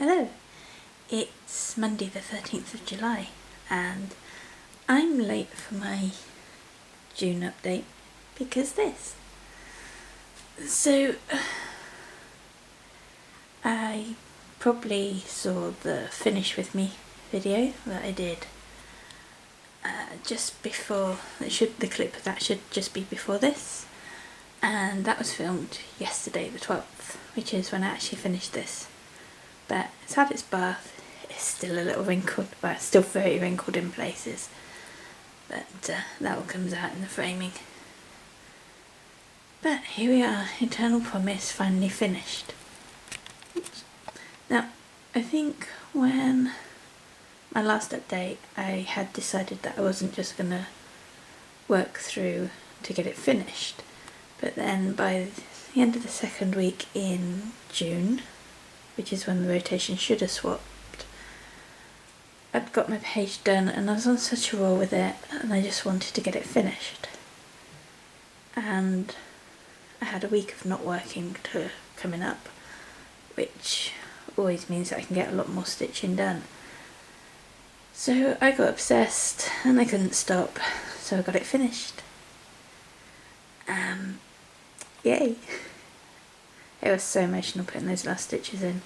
Hello, it's Monday the 13th of July and I'm late for my June update because this. So, I probably saw the Finish With Me video that I did just before, the clip of that should just be before this, and that was filmed yesterday the 12th, which is when I actually finished this. But it's had its bath, it's still a little wrinkled, well it's still very wrinkled in places, but that all comes out in the framing. But here we are, Eternal Promise finally finished. Now, I think when my last update I had decided that I wasn't just going to work through to get it finished, but then by the end of the second week in June, which is when the rotation should have swapped, I'd got my page done and I was on such a roll with it and I just wanted to get it finished. And I had a week of not working coming up, which always means that I can get a lot more stitching done. So I got obsessed and I couldn't stop, so I got it finished. Yay! It was so emotional putting those last stitches in.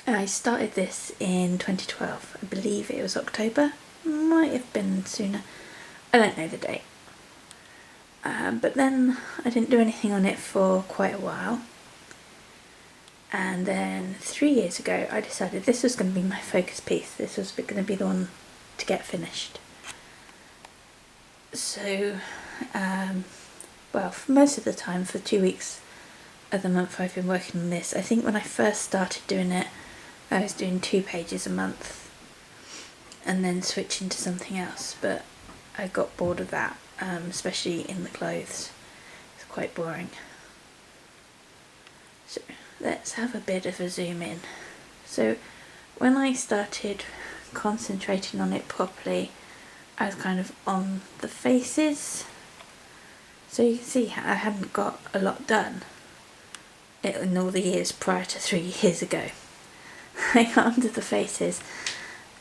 I started this in 2012, I believe it was October, might have been sooner, I don't know the date. But then I didn't do anything on it for quite a while, and then 3 years ago I decided this was going to be my focus piece, this was going to be the one to get finished. So, well, for most of the time, for 2 weeks of the month I've been working on this. I think when I first started doing it I was doing 2 pages a month and then switching to something else, but I got bored of that, especially in the clothes. It's quite boring. So let's have a bit of a zoom in. So when I started concentrating on it properly, I was kind of on the faces. So you can see how I hadn't got a lot done in all the years prior to 3 years ago. I got onto the faces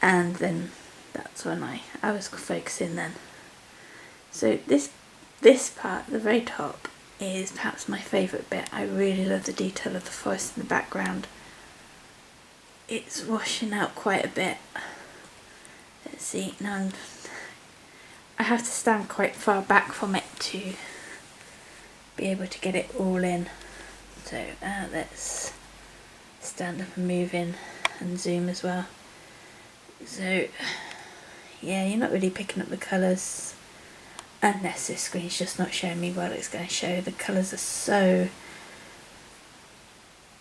and then that's when I was focusing then. So this part at the very top is perhaps my favourite bit. I really love the detail of the forest in the background. It's washing out quite a bit. Let's see, now I have to stand quite far back from it to be able to get it all in. So let's stand up and move in and zoom as well. So yeah, you're not really picking up the colours unless this screen's just not showing me what it's going to show. The colours are so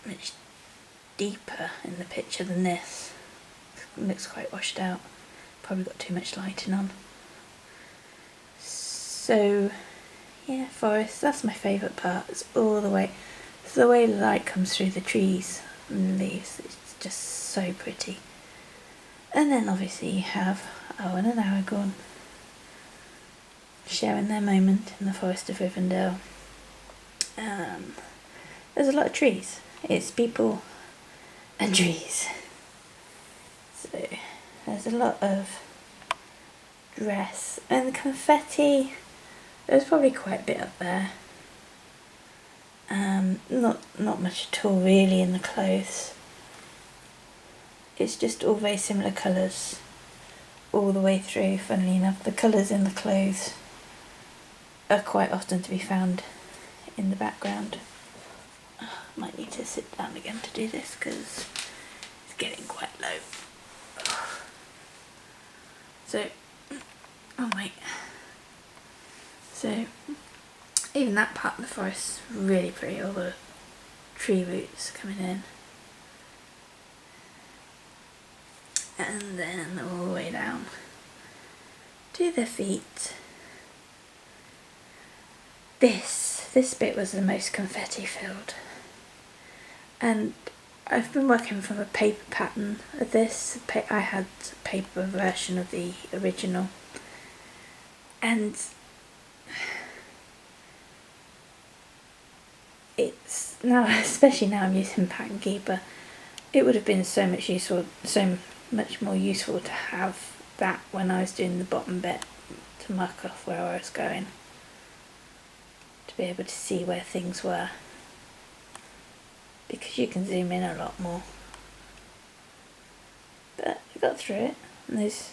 much deeper in the picture than this. It looks quite washed out. Probably got too much lighting on. So yeah, forest, that's my favourite part. It's all the way, it's the way the light comes through the trees and the leaves. It's just so pretty. And then obviously you have Owen and Aragorn sharing their moment in the Forest of Rivendell. There's a lot of trees. It's people and trees. So there's a lot of dress and confetti. There's probably quite a bit up there. Not much at all really in the clothes. It's just all very similar colours all the way through. Funnily enough, the colours in the clothes are quite often to be found in the background. Might need to sit down again to do this because it's getting quite low. So, oh wait. So, even that part of the forest is really pretty, all the tree roots coming in. And then all the way down to the feet. This bit was the most confetti filled. And I've been working from a paper pattern of this. I had a paper version of the original. And it's now, especially now I'm using Pattern Keeper, it would have been so much more useful to have that when I was doing the bottom bit to mark off where I was going, to be able to see where things were, because you can zoom in a lot more. But I got through it, and those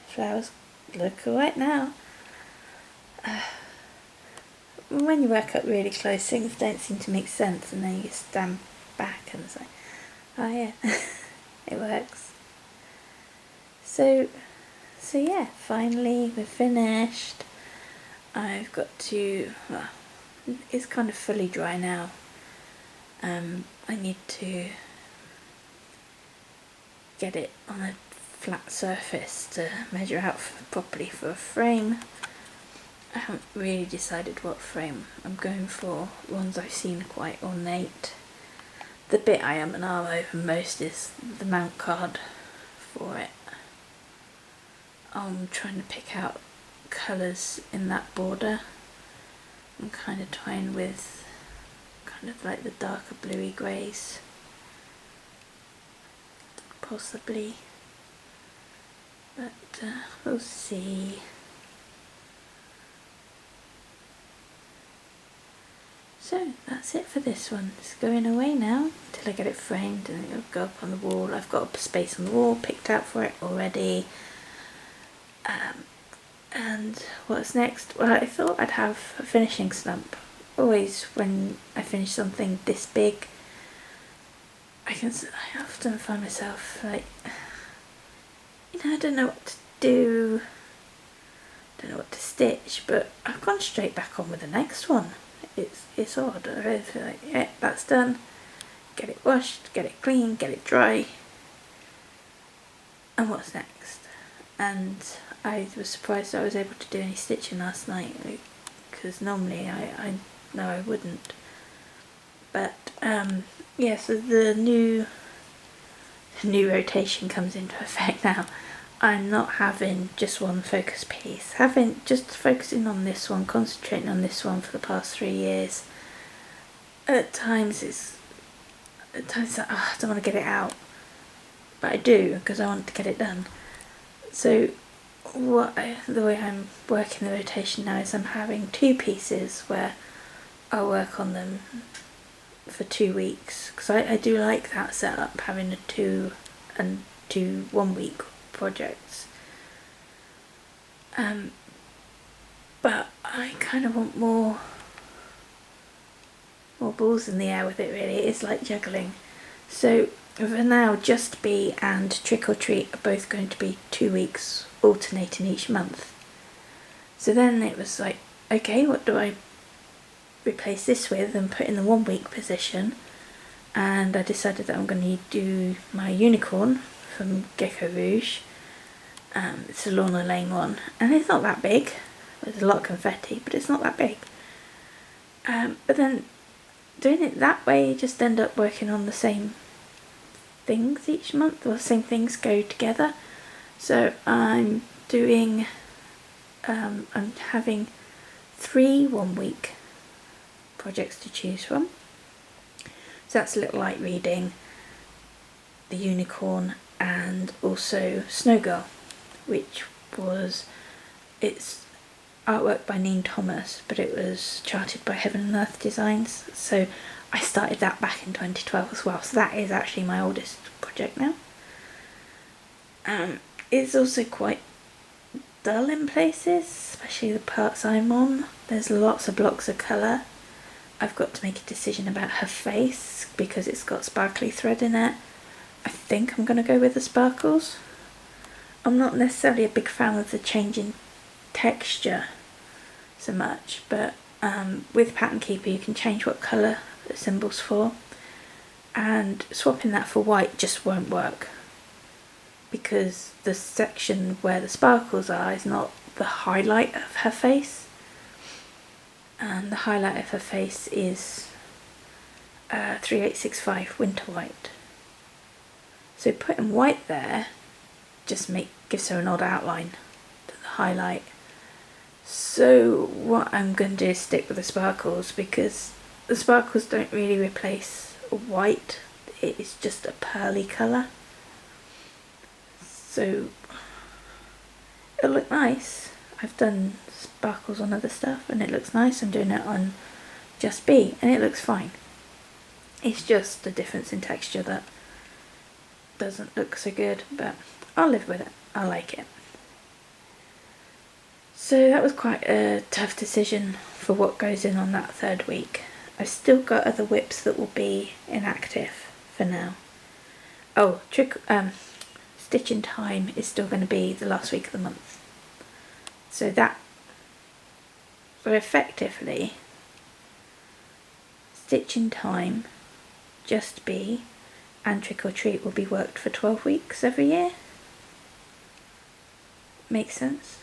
flowers look alright now. When you work up really close, things don't seem to make sense, and then you stand back and it's like, oh yeah, it works. So yeah, finally we're finished. I've got to, well, it's kind of fully dry now. I need to get it on a flat surface to measure out properly for a frame. I haven't really decided what frame I'm going for. Ones I've seen are quite ornate. The bit I am and are over most is the mount card for it. I'm trying to pick out colours in that border. I'm kind of toying with kind of like the darker bluey greys, possibly, but we'll see. So that's it for this one. It's going away now until I get it framed, and it'll go up on the wall. I've got a space on the wall picked out for it already. And what's next? Well, I thought I'd have a finishing slump. Always when I finish something this big, I often find myself like, I don't know what to do, don't know what to stitch, but I've gone straight back on with the next one. It's odd. I really feel like, yeah, that's done. Get it washed, get it clean, get it dry. And what's next? And I was surprised I was able to do any stitching last night, because normally I know I wouldn't. But yeah, so the new rotation comes into effect now. I'm not having just one focus piece, just focusing on this one, concentrating on this one for the past 3 years. At times like, oh, I don't want to get it out, but I do, because I want to get it done. So the way I'm working the rotation now is I'm having 2 pieces where I'll work on them for 2 weeks, because I do like that setup, having a 2 and 2 1 week projects. But I kind of want more balls in the air with it, really. It's like juggling. So for now, Just Be and Trick or Treat are both going to be 2 weeks alternating each month. So then it was like, okay, what do I replace this with and put in the 1 week position? And I decided that I'm going to do my unicorn from Gecko Rouge. It's a Lorna Lane one, and it's not that big. There's a lot of confetti, but it's not that big. But then doing it that way, you just end up working on the same things each month, or the same things go together. So I'm doing, I'm having 3 1 week projects to choose from. So that's Little Light Reading, the Unicorn, and also Snow Girl, which was, it's artwork by Neen Thomas, but it was charted by Heaven and Earth Designs. So I started that back in 2012 as well. So that is actually my oldest project now. It's also quite dull in places, especially the parts I'm on. There's lots of blocks of colour. I've got to make a decision about her face because it's got sparkly thread in it. I think I'm going to go with the sparkles. I'm not necessarily a big fan of the change in texture so much, but with Pattern Keeper you can change what colour the symbol's for, and swapping that for white just won't work because the section where the sparkles are is not the highlight of her face, and the highlight of her face is 3865 Winter White. So putting white there just gives her an odd outline to the highlight. So what I'm going to do is stick with the sparkles, because the sparkles don't really replace white, it is just a pearly colour. So it'll look nice. I've done sparkles on other stuff and it looks nice. I'm doing it on Just Be and it looks fine. It's just the difference in texture that doesn't look so good, but I'll live with it. I like it. So that was quite a tough decision for what goes in on that third week. I've still got other whips that will be inactive for now. Oh, Stitching Time is still going to be the last week of the month. So effectively, Stitching Time, Just Be and Trick or Treat will be worked for 12 weeks every year. Makes sense?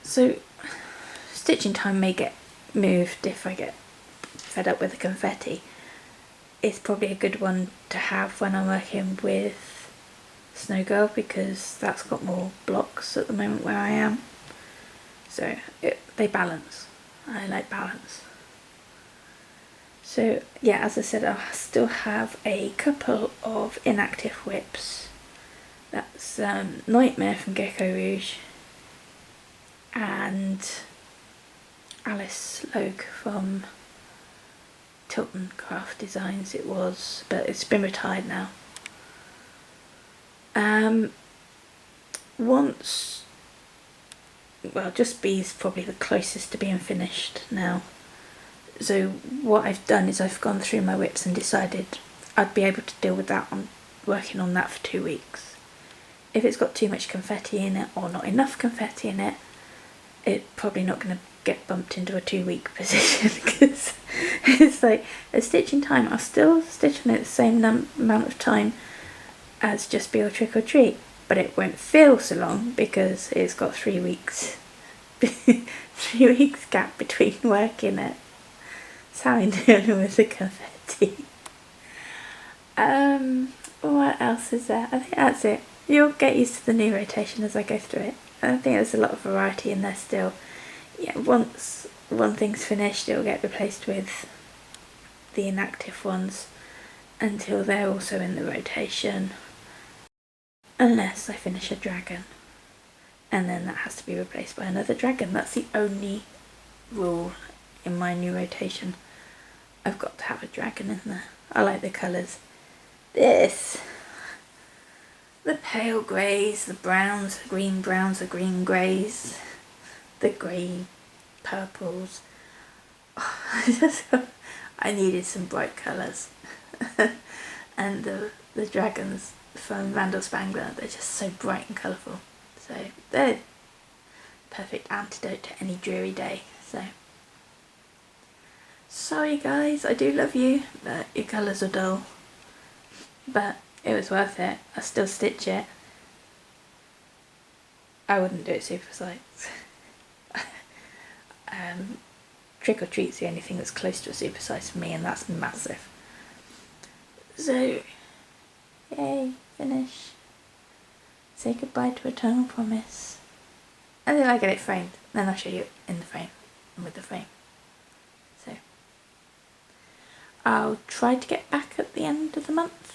So Stitching Time may get moved if I get fed up with the confetti. It's probably a good one to have when I'm working with Snow Girl because that's got more blocks at the moment where I am. So they balance. I like balance. So yeah, as I said, I'll still have a couple of inactive whips. That's Nightmare from Gecko Rouge and Alice Logue from Tilton Craft Designs it was, but it's been retired now. Just Be's probably the closest to being finished now. So what I've done is I've gone through my whips and decided I'd be able to deal with that on working on that for 2 weeks. If it's got too much confetti in it or not enough confetti in it, it's probably not going to get bumped into a 2-week position because it's like a Stitching Time. I'll still stitch on it the same amount of time as Just Be or Trick or Treat, but it won't feel so long because it's got 3 weeks 3 weeks gap between working it. That's how I'm dealing with the confetti. What else is there? I think that's it. You'll get used to the new rotation as I go through it. I think there's a lot of variety in there still. Yeah, once one thing's finished, it'll get replaced with the inactive ones until they're also in the rotation. Unless I finish a dragon. And then that has to be replaced by another dragon. That's the only rule in my new rotation. I've got to have a dragon in there. I like the colours. The pale greys, the browns, the green browns, the green greys, the grey purples. I needed some bright colours. And the dragons from Randall Spangler, they're just so bright and colourful. So they're perfect antidote to any dreary day. So sorry guys, I do love you, but your colours are dull. But it was worth it. I still stitch it. I wouldn't do it supersized. Trick or Treat's the only thing that's close to a supersize for me, and that's massive. So, yay, finish. Say goodbye to Eternal Promise. And then I get it framed. Then I'll show you in the frame and with the frame. So, I'll try to get back at the end of the month.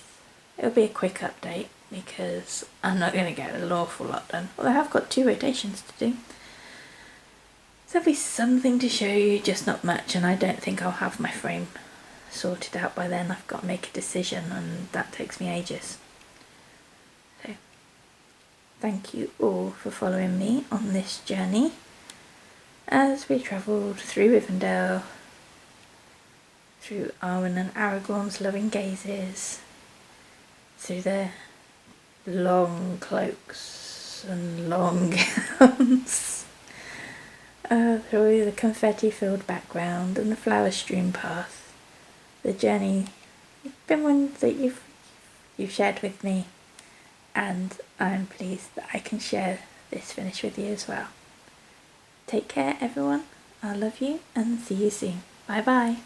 It'll be a quick update because I'm not going to get an awful lot done. Although I have got 2 rotations to do. So there'll be something to show you, just not much, and I don't think I'll have my frame sorted out by then. I've got to make a decision and that takes me ages. So, thank you all for following me on this journey as we travelled through Rivendell, through Arwen and Aragorn's loving gazes, through their long cloaks and long gowns, through the confetti-filled background and the flower-strewn path. The journey has been one that you've shared with me, and I'm pleased that I can share this finish with you as well. Take care everyone, I love you and see you soon. Bye bye.